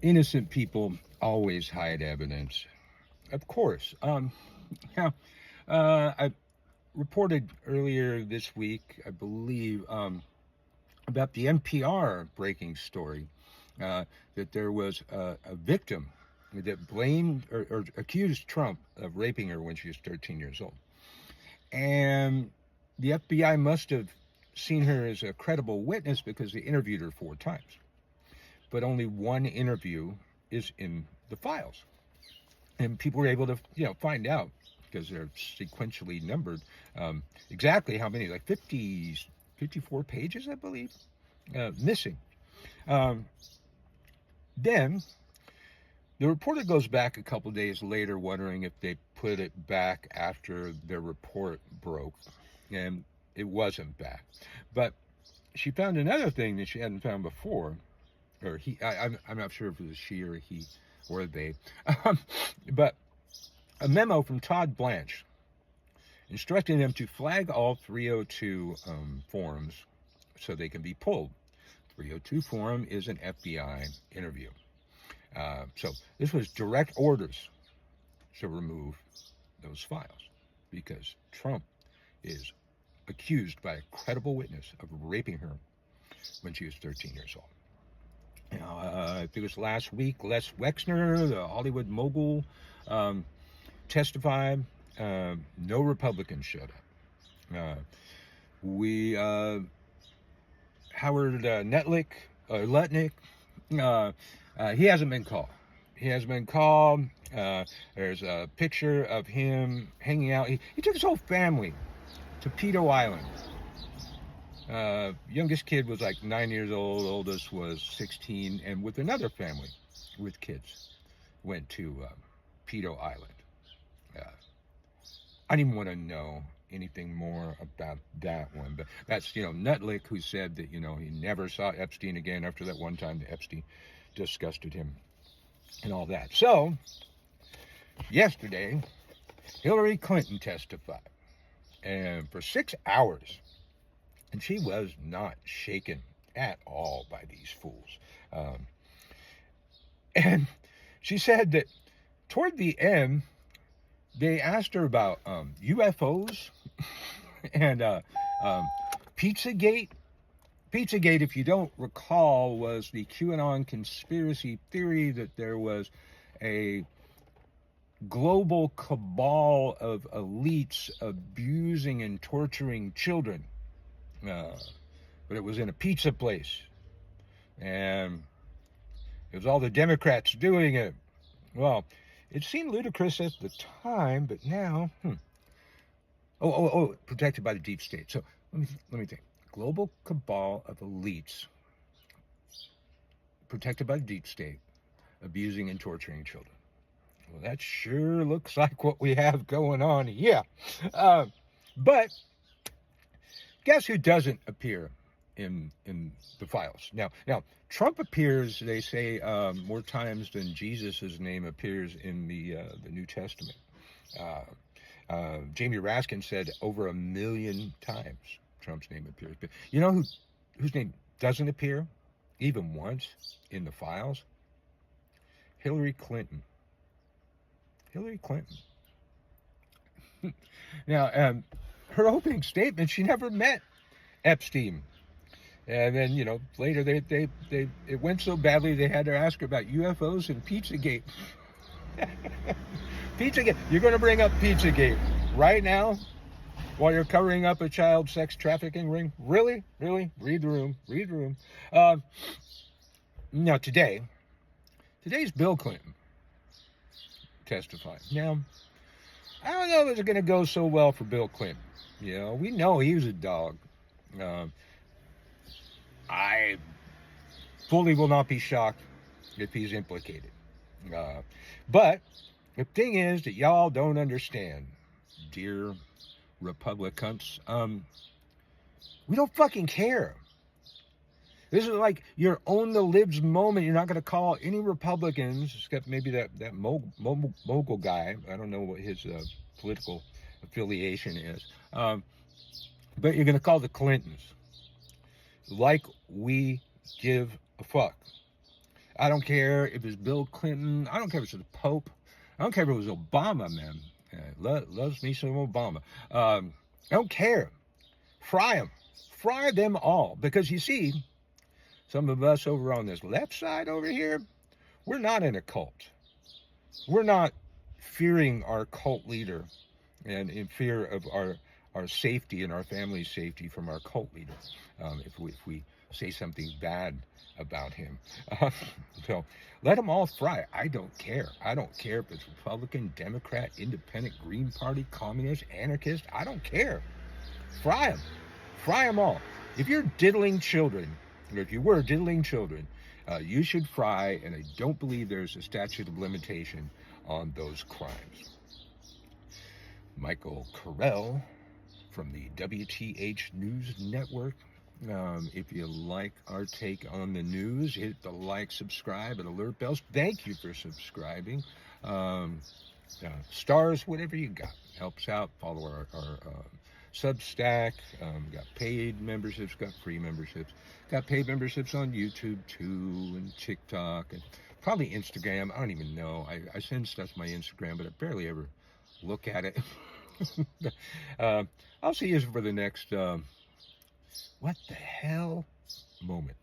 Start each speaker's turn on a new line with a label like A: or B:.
A: innocent people always hide evidence. Of course. Now, I reported earlier this week, I believe, about the NPR breaking story that there was a victim that blamed or accused Trump of raping her when she was 13 years old. And the FBI must have seen her as a credible witness because they interviewed her 4 times. But only one interview is in the files. And people were able to, find out because they're sequentially numbered exactly how many, like 54 pages, I believe, missing. Um, then the reporter goes back a couple days later wondering if they put it back after their report broke, and it wasn't back. But she found another thing that she hadn't found before, or he, I'm not sure if it was she or he or they, but a memo from Todd Blanche instructing them to flag all 302 forms so they can be pulled. 302 form is an FBI interview. So this was direct orders to remove those files because Trump is accused by a credible witness of raping her when she was 13 years old. I think it was last week, Les Wexner, the Hollywood mogul, testified. No Republicans showed up. Howard Lutnick, he hasn't been called. He hasn't been called. There's a picture of him hanging out. He took his whole family to Pedo Island. Youngest kid was like 9 years old. Oldest was 16. And with another family with kids, went to Pedo Island. I didn't want to know anything more about that one, but that's, Nutlick, who said that, he never saw Epstein again after that one time that Epstein disgusted him and all that. So, yesterday, Hillary Clinton testified, and for 6 hours, and she was not shaken at all by these fools. And she said that toward the end, they asked her about UFOs and Pizzagate. Pizzagate, if you don't recall, was the QAnon conspiracy theory that there was a global cabal of elites abusing and torturing children. But it was in a pizza place. And it was all the Democrats doing it. Well, it seemed ludicrous at the time, but now, protected by the deep state. So let me think. Global cabal of elites protected by the deep state, abusing and torturing children. Well, that sure looks like what we have going on here. But guess who doesn't appear in the files? Now, Trump appears, they say, more times than Jesus' name appears in the New Testament. Jamie Raskin said over 1 million times Trump's name appears. But you know whose name doesn't appear even once in the files? Hillary Clinton. Hillary Clinton. Now, her opening statement, she never met Epstein. And then, later it went so badly they had to ask her about UFOs and Pizzagate. Pizzagate. You're going to bring up Pizzagate right now while you're covering up a child sex trafficking ring? Really? Really? Read the room. Now, today's Bill Clinton testifying. Now, I don't know if it's going to go so well for Bill Clinton. We know he was a dog. I fully will not be shocked if he's implicated. But the thing is that y'all don't understand, dear Republicans. We don't fucking care. This is like your own the libs moment. You're not going to call any Republicans, except maybe that mogul guy. I don't know what his political affiliation is. But you're going to call the Clintons. Like we give a fuck. I don't care if it's Bill Clinton. I don't care if it's the Pope. I don't care if it was Obama, man. Loves me some Obama. I don't care. Fry them. Fry them all. Because you see, some of us over on this left side over here, we're not in a cult. We're not fearing our cult leader and in fear of our safety and our family's safety from our cult leader if we say something bad about him. So let them all fry. I don't care. I don't care if it's Republican, Democrat, Independent, Green Party, Communist, Anarchist. I don't care. Fry them. Fry them all. If you're diddling children, or if you were diddling children, you should fry, and I don't believe there's a statute of limitation on those crimes. Michael Carell from the WTH News Network. If you like our take on the news, hit the like, subscribe, and alert bells. Thank you for subscribing. Stars, whatever you got, helps out. Follow our Substack. Got paid memberships, got free memberships. Got paid memberships on YouTube too, and TikTok, and probably Instagram. I don't even know. I send stuff to my Instagram, but I barely ever look at it. I'll see you for the next what the hell moment.